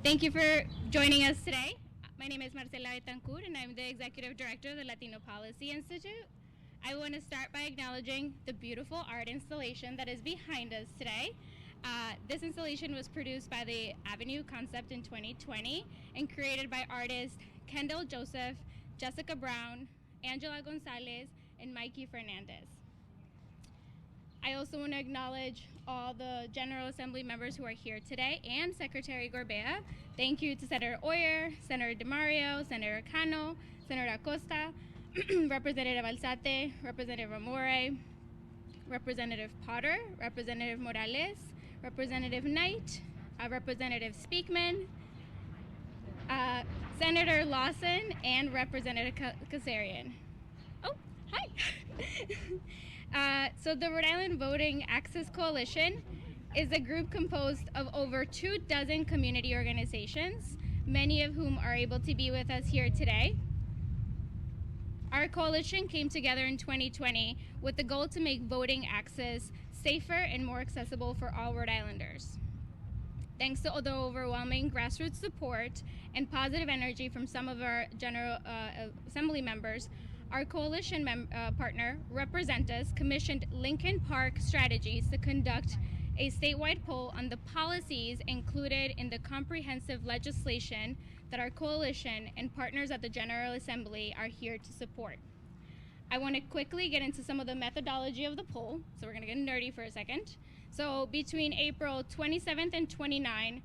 Thank you for joining us today. My name is Marcela Betancur, and I'm the Executive Director of the Latino Policy Institute. I want to start by acknowledging the beautiful art installation that is behind us today. This installation was produced by the Avenue Concept in 2020 and created by artists Kendall Joseph, Jessica Brown, Angela Gonzalez, and Mikey Fernandez. I also want to acknowledge all the General Assembly members who are here today and Secretary Gorbea. Thank you to Senator Euer, Senator DiMario, Senator Cano, Senator Acosta, Representative Alzate, Representative Amore, Representative Potter, Representative Morales, Representative Knight, Representative Speakman, Senator Lawson, and Representative Kazarian. Oh, hi. So the Rhode Island Voting Access Coalition is a group composed of over 24 community organizations, many of whom are able to be with us here today. Our coalition came together in 2020 with the goal to make voting access safer and more accessible for all Rhode Islanders. Thanks to the overwhelming grassroots support and positive energy from some of our General Assembly members, our coalition partner, Represent Us, commissioned Lincoln Park Strategies to conduct a statewide poll on the policies included in the comprehensive legislation that our coalition and partners at the General Assembly are here to support. I want to quickly get into some of the methodology of the poll, so we're going to get nerdy for a second. So between April 27th and 29th,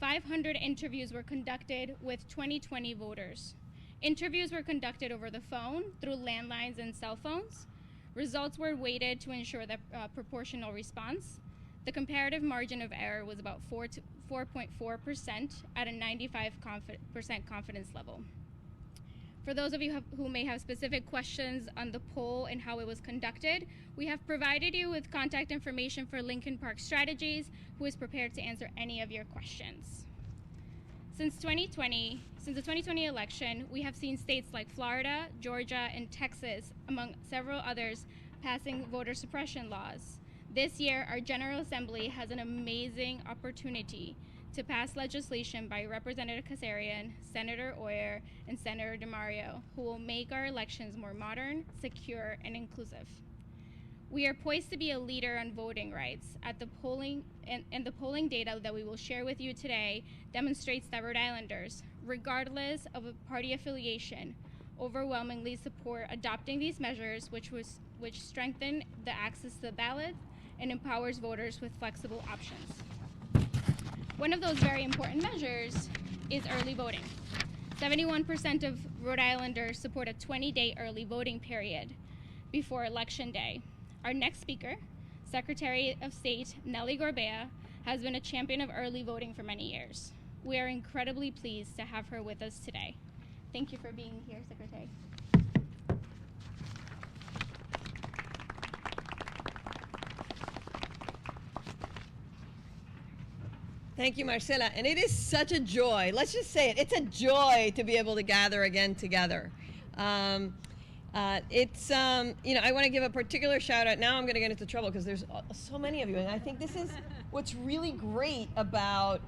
500 interviews were conducted with 2020 voters. Interviews were conducted over the phone, through landlines and cell phones. Results were weighted to ensure the proportional response. The comparative margin of error was about 4.4% at a 95% confidence level. For those of you who may have specific questions on the poll and how it was conducted, we have provided you with contact information for Lincoln Park Strategies, who is prepared to answer any of your questions. Since the 2020 election, we have seen states like Florida, Georgia, and Texas, among several others, passing voter suppression laws. This year, our General Assembly has an amazing opportunity to pass legislation by Representative Kazarian, Senator Euer, and Senator DiMario, who will make our elections more modern, secure, and inclusive. We are poised to be a leader on voting rights at the polling, and the polling data that we will share with you today demonstrates that Rhode Islanders, regardless of a party affiliation, overwhelmingly support adopting these measures, which strengthen the access to the ballot and empowers voters with flexible options. One of those very important measures is early voting. 71% of Rhode Islanders support a 20-day early voting period before Election Day. Our next speaker, Secretary of State Nellie Gorbea, has been a champion of early voting for many years. We are incredibly pleased to have her with us today. Thank you for being here, Secretary. Thank you, Marcela. And it is such a joy. Let's just say it. It's a joy to be able to gather again together. I want to give a particular shout out. Now I'm going to get into trouble because there's so many of you. And I think this is what's really great about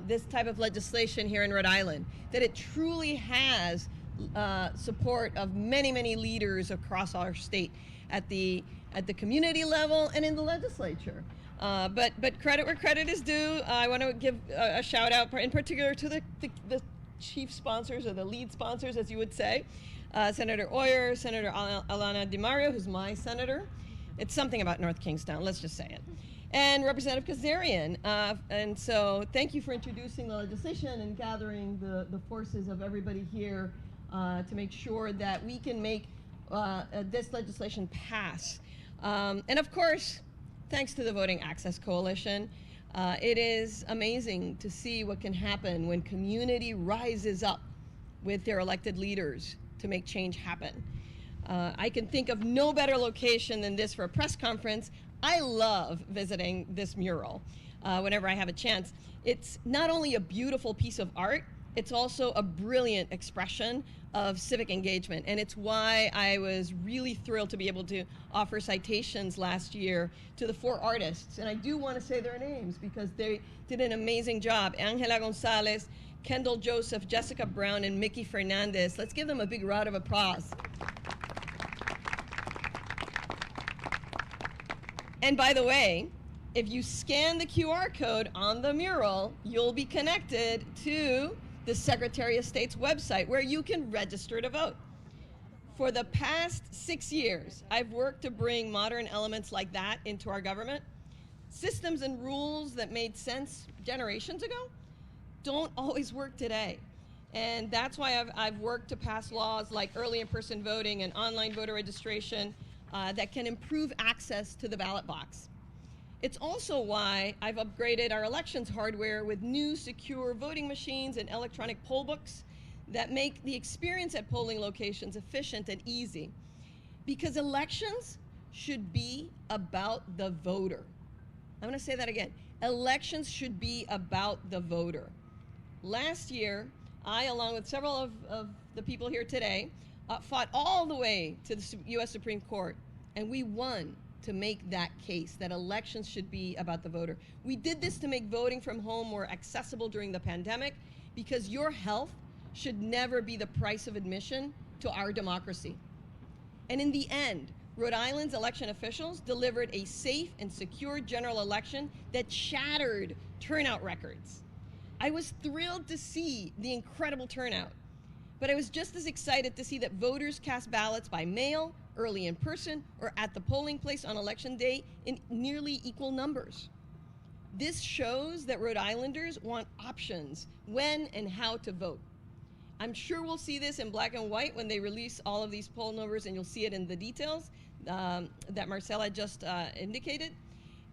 this type of legislation here in Rhode Island, that it truly has support of many, many leaders across our state at the community level and in the legislature. But credit where credit is due. I want to give a shout out in particular to the chief sponsors, or the lead sponsors, as you would say. Senator Euer, Senator Alana DiMario, who's my senator. It's something about North Kingstown, let's just say it. And Representative Kazarian. And so thank you for introducing the legislation and gathering the forces of everybody here to make sure that we can make this legislation pass. And of course, thanks to the Voting Access Coalition, it is amazing to see what can happen when community rises up with their elected leaders to make change happen. I can think of no better location than this for a press conference. I love visiting this mural whenever I have a chance. It's not only a beautiful piece of art, it's also a brilliant expression of civic engagement. And it's why I was really thrilled to be able to offer citations last year to the 4 artists. And I do want to say their names because they did an amazing job. Angela Gonzalez, Kendall Joseph, Jessica Brown, and Mickey Fernandez. Let's give them a big round of applause. And by the way, if you scan the QR code on the mural, you'll be connected to the Secretary of State's website where you can register to vote. For the past 6 years, I've worked to bring modern elements like that into our government. Systems and rules that made sense generations ago don't always work today. And that's why I've worked to pass laws like early in-person voting and online voter registration that can improve access to the ballot box. It's also why I've upgraded our elections hardware with new secure voting machines and electronic poll books that make the experience at polling locations efficient and easy. Because elections should be about the voter. I'm going to say that again. Elections should be about the voter. Last year, I, along with several of the people here today, fought all the way to the U.S. Supreme Court, and we won to make that case, that elections should be about the voter. We did this to make voting from home more accessible during the pandemic, because your health should never be the price of admission to our democracy. And in the end, Rhode Island's election officials delivered a safe and secure general election that shattered turnout records. I was thrilled to see the incredible turnout, but I was just as excited to see that voters cast ballots by mail, early in person, or at the polling place on election day in nearly equal numbers. This shows that Rhode Islanders want options when and how to vote. I'm sure we'll see this in black and white when they release all of these poll numbers, and you'll see it in the details that Marcela just indicated.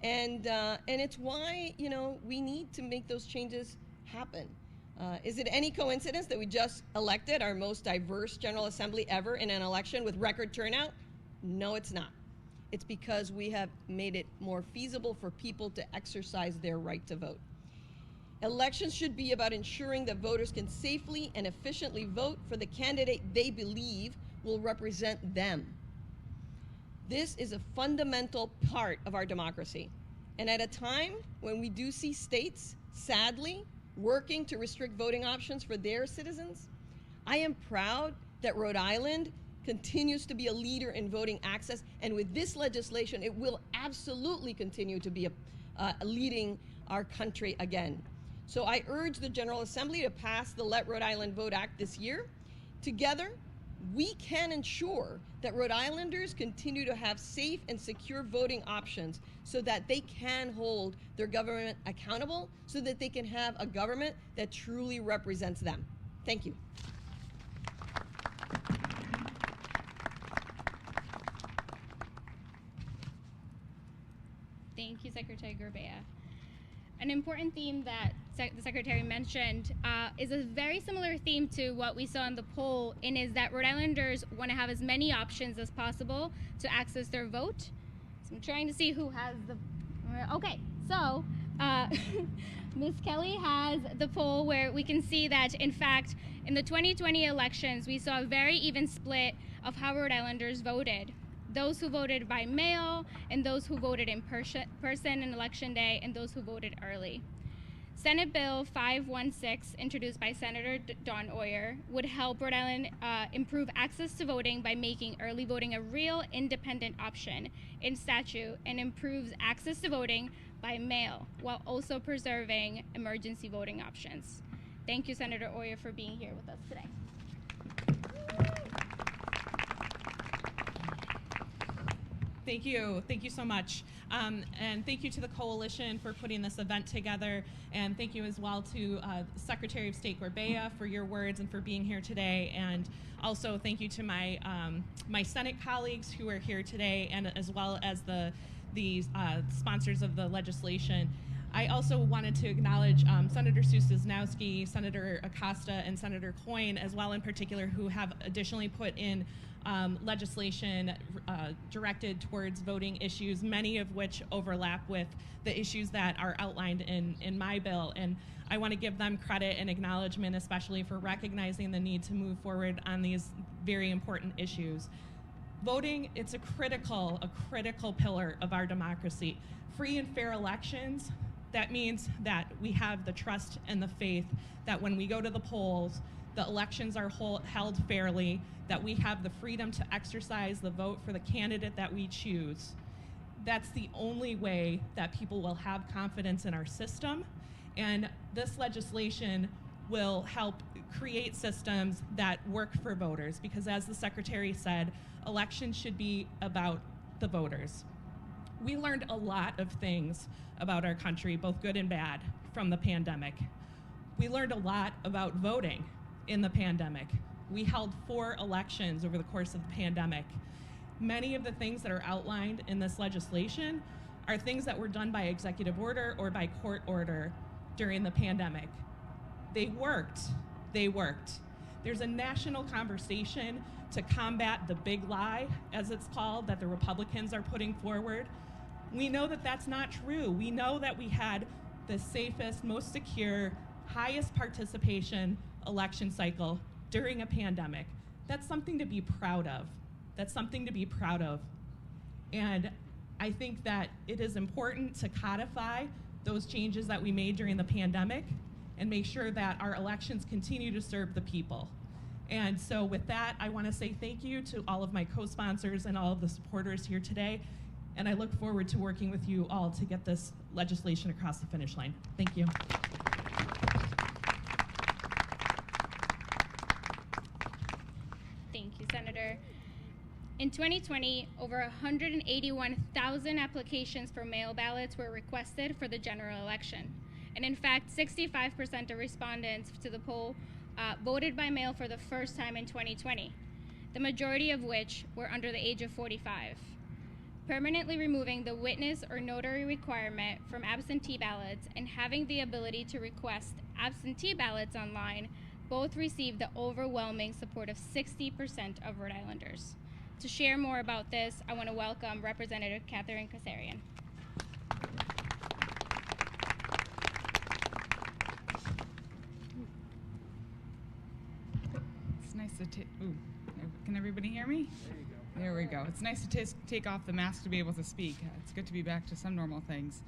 And it's why, we need to make those changes happen. Is it any coincidence that we just elected our most diverse General Assembly ever in an election with record turnout? No, it's not. It's because we have made it more feasible for people to exercise their right to vote. Elections should be about ensuring that voters can safely and efficiently vote for the candidate they believe will represent them. This is a fundamental part of our democracy. And at a time when we do see states, sadly, working to restrict voting options for their citizens, I am proud that Rhode Island continues to be a leader in voting access, and with this legislation, it will absolutely continue to be leading our country again. So I urge the General Assembly to pass the Let Rhode Island Vote Act this year. Together, we can ensure that Rhode Islanders continue to have safe and secure voting options so that they can hold their government accountable, so that they can have a government that truly represents them. Thank you. Thank you, Secretary Gorbea. An important theme that the Secretary mentioned is a very similar theme to what we saw in the poll, and is that Rhode Islanders want to have as many options as possible to access their vote. So I'm trying to see who has the... Okay, so Ms. Kelly has the poll where we can see that, in fact, in the 2020 elections, we saw a very even split of how Rhode Islanders voted. Those who voted by mail, and those who voted in person on election day, and those who voted early. Senate Bill 516, introduced by Senator Don Euer, would help Rhode Island improve access to voting by making early voting a real independent option in statute, and improves access to voting by mail while also preserving emergency voting options. Thank you, Senator Euer, for being here with us today. Thank you so much. And thank you to the coalition for putting this event together. And thank you as well to Secretary of State Gorbea for your words and for being here today. And also thank you to my my Senate colleagues who are here today, and as well as the sponsors of the legislation. I also wanted to acknowledge Senator Susnowski, Senator Acosta, and Senator Coyne as well in particular, who have additionally put in legislation directed towards voting issues, many of which overlap with the issues that are outlined in my bill. And I want to give them credit and acknowledgement, especially for recognizing the need to move forward on these very important issues. Voting, it's a critical pillar of our democracy. Free and fair elections, that means that we have the trust and the faith that when we go to the polls, the elections are held fairly, that we have the freedom to exercise the vote for the candidate that we choose. That's the only way that people will have confidence in our system, and this legislation will help create systems that work for voters, because as the Secretary said, elections should be about the voters. We learned a lot of things about our country, both good and bad, from the pandemic. We learned a lot about voting in the pandemic. We held 4 elections over the course of the pandemic. Many of the things that are outlined in this legislation are things that were done by executive order or by court order during the pandemic. They worked. They worked. There's a national conversation to combat the big lie, as it's called, that the Republicans are putting forward. We know that that's not true. We know that we had the safest, most secure, highest participation election cycle during a pandemic. That's something to be proud of. That's something to be proud of. And I think that it is important to codify those changes that we made during the pandemic and make sure that our elections continue to serve the people. And so with that, I want to say thank you to all of my co-sponsors and all of the supporters here today. And I look forward to working with you all to get this legislation across the finish line. Thank you. Thank you, Senator. In 2020, over 181,000 applications for mail ballots were requested for the general election. And in fact, 65% of respondents to the poll voted by mail for the first time in 2020, the majority of which were under the age of 45. Permanently removing the witness or notary requirement from absentee ballots and having the ability to request absentee ballots online both received the overwhelming support of 60% of Rhode Islanders. To share more about this, I want to welcome Representative Katherine Kazarian. It's nice to can everybody hear me? There we go. It's nice to take off the mask to be able to speak. It's good to be back to some normal things.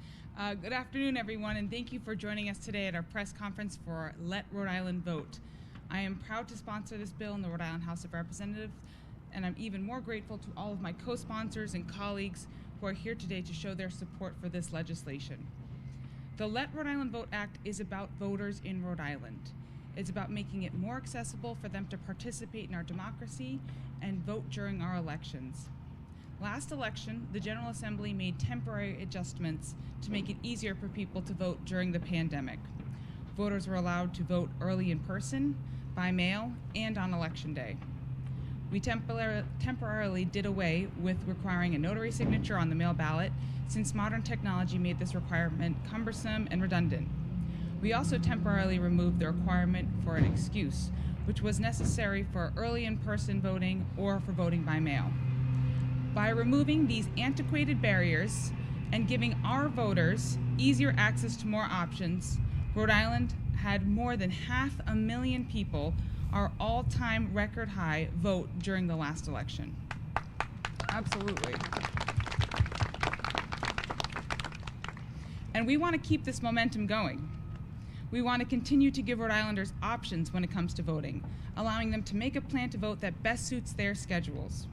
Good afternoon, everyone, and thank you for joining us today at our press conference for Let Rhode Island Vote. I am proud to sponsor this bill in the Rhode Island House of Representatives, and I'm even more grateful to all of my co-sponsors and colleagues who are here today to show their support for this legislation. The Let Rhode Island Vote Act is about voters in Rhode Island. It's about making it more accessible for them to participate in our democracy and vote during our elections. Last election, the General Assembly made temporary adjustments to make it easier for people to vote during the pandemic. Voters were allowed to vote early in person, by mail, and on election day. We temporarily did away with requiring a notary signature on the mail ballot, since modern technology made this requirement cumbersome and redundant. We also temporarily removed the requirement for an excuse, which was necessary for early in-person voting or for voting by mail. By removing these antiquated barriers and giving our voters easier access to more options, Rhode Island had more than 500,000 people, our all-time record high, vote during the last election. Absolutely. And we want to keep this momentum going. We want to continue to give Rhode Islanders options when it comes to voting, allowing them to make a plan to vote that best suits their schedules.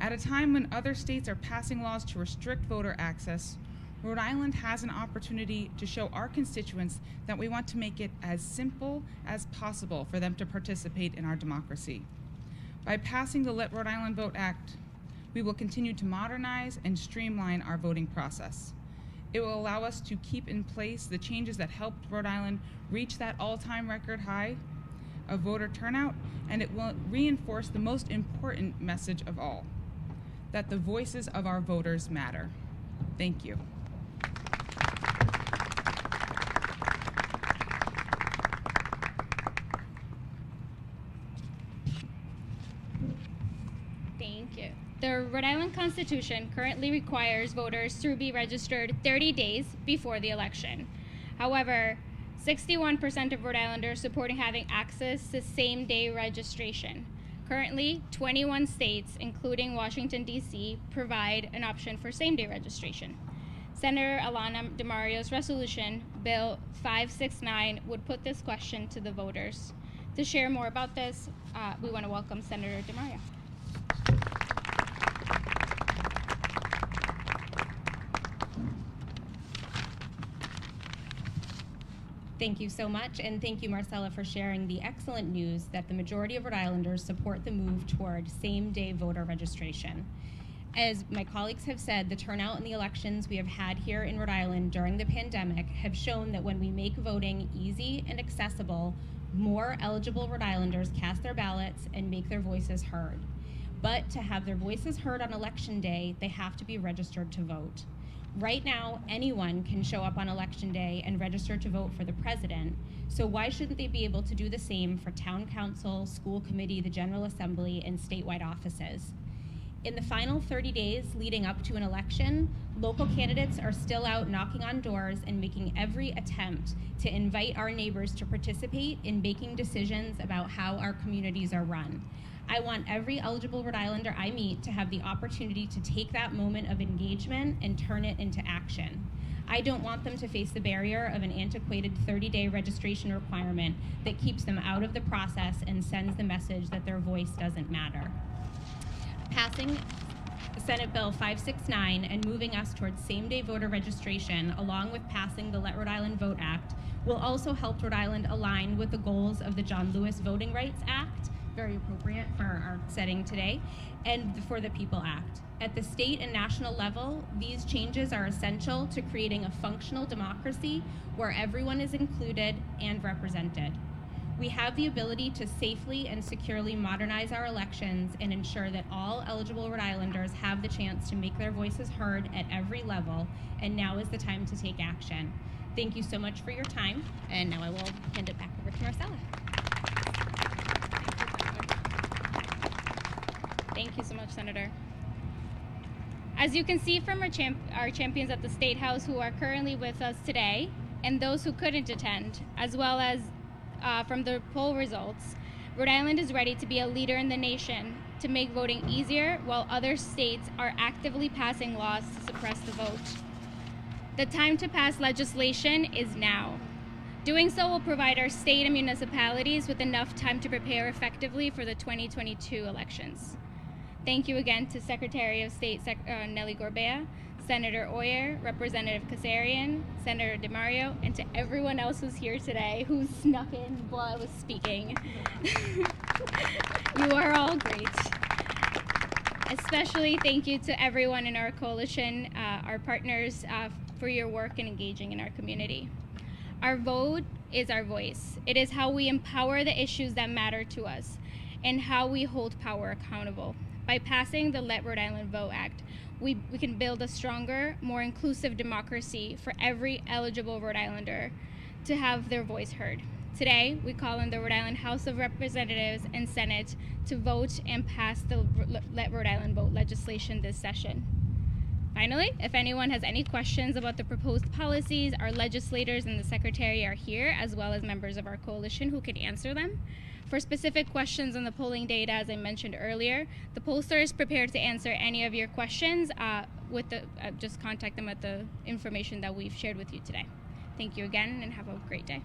At a time when other states are passing laws to restrict voter access, Rhode Island has an opportunity to show our constituents that we want to make it as simple as possible for them to participate in our democracy. By passing the Let Rhode Island Vote Act, we will continue to modernize and streamline our voting process. It will allow us to keep in place the changes that helped Rhode Island reach that all-time record high of voter turnout, and it will reinforce the most important message of all, that the voices of our voters matter. Thank you. The Rhode Island Constitution currently requires voters to be registered 30 days before the election. However, 61% of Rhode Islanders supporting having access to same-day registration. Currently, 21 states, including Washington, D.C., provide an option for same-day registration. Senator Alana DiMario's resolution, Bill 569, would put this question to the voters. To share more about this, we want to welcome Senator DiMario. Thank you so much, and thank you, Marcela, for sharing the excellent news that the majority of Rhode Islanders support the move toward same-day voter registration. As my colleagues have said, the turnout in the elections we have had here in Rhode Island during the pandemic have shown that when we make voting easy and accessible, more eligible Rhode Islanders cast their ballots and make their voices heard. But to have their voices heard on Election Day, they have to be registered to vote. Right now, anyone can show up on Election Day and register to vote for the president, so why shouldn't they be able to do the same for town council, school committee, the General Assembly, and statewide offices? In the final 30 days leading up to an election, local candidates are still out knocking on doors and making every attempt to invite our neighbors to participate in making decisions about how our communities are run. I want every eligible Rhode Islander I meet to have the opportunity to take that moment of engagement and turn it into action. I don't want them to face the barrier of an antiquated 30-day registration requirement that keeps them out of the process and sends the message that their voice doesn't matter. Passing Senate Bill 569 and moving us towards same-day voter registration, along with passing the Let Rhode Island Vote Act, will also help Rhode Island align with the goals of the John Lewis Voting Rights Act, very appropriate for our setting today, and the For the People Act. At the state and national level, these changes are essential to creating a functional democracy where everyone is included and represented. We have the ability to safely and securely modernize our elections and ensure that all eligible Rhode Islanders have the chance to make their voices heard at every level, and now is the time to take action. Thank you so much for your time, and now I will hand it back over to Marcela. Thank you so much, Senator. As you can see from our champions at the State House who are currently with us today, and those who couldn't attend, as well as from the poll results, Rhode Island is ready to be a leader in the nation to make voting easier while other states are actively passing laws to suppress the vote. The time to pass legislation is now. Doing so will provide our state and municipalities with enough time to prepare effectively for the 2022 elections. Thank you again to Secretary of State Nellie Gorbea, Senator Euer, Representative Kazarian, Senator DiMario, and to everyone else who's here today who snuck in while I was speaking. You are all great. Especially thank you to everyone in our coalition, our partners, for your work in engaging in our community. Our vote is our voice. It is how we empower the issues that matter to us and how we hold power accountable. By passing the Let Rhode Island Vote Act, we can build a stronger, more inclusive democracy for every eligible Rhode Islander to have their voice heard. Today, we call on the Rhode Island House of Representatives and Senate to vote and pass the Let Rhode Island Vote legislation this session. Finally, if anyone has any questions about the proposed policies, our legislators and the Secretary are here, as well as members of our coalition who can answer them. For specific questions on the polling data, as I mentioned earlier, the pollster is prepared to answer any of your questions. Just contact them at the information that we've shared with you today. Thank you again, and have a great day.